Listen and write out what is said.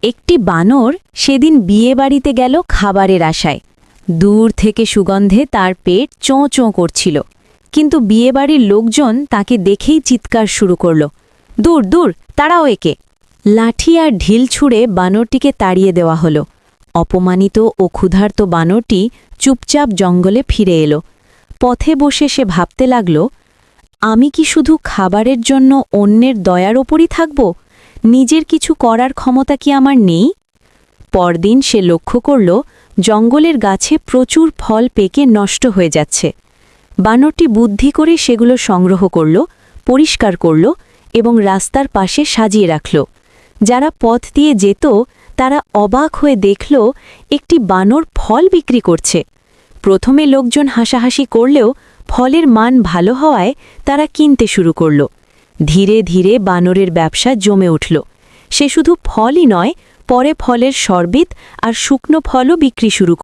একটি বানর সেদিন বিয়েবাড়িতে গেল খাবারের আশায়। দূর থেকে সুগন্ধে তার পেট চোঁ চোঁ করছিল, কিন্তু বিয়েবাড়ির লোকজন তাকে দেখেই চিৎকার শুরু করল, দূর দূর, তাড়াও একে। লাঠি আর ঢিল ছুঁড়ে বানরটিকে তাড়িয়ে দেওয়া হল। অপমানিত ও ক্ষুধার্ত বানরটি চুপচাপ জঙ্গলে ফিরে এলো। পথে বসে সে ভাবতে লাগল, আমি কি শুধু খাবারের জন্য অন্যের দয়ার ওপরই থাকব? নিজের কিছু করার ক্ষমতা কি আমার নেই? পরদিন সে লক্ষ্য করল জঙ্গলের গাছে প্রচুর ফল পেকে নষ্ট হয়ে যাচ্ছে। বানরটি বুদ্ধি করে সেগুলো সংগ্রহ করল, পরিষ্কার করল এবং রাস্তার পাশে সাজিয়ে রাখল। যারা পথ দিয়ে যেত তারা অবাক হয়ে দেখল একটি বানর ফল বিক্রি করছে। প্রথমে লোকজন হাসাহাসি করলেও ফলের মান ভালো হওয়ায় তারা কিনতে শুরু করল। ধীরে ধীরে বানরের ব্যবসা জমে উঠল। সে শুধু ফলই নয়, পরে ফলের শরবত আর শুকনো ফলও বিক্রি শুরু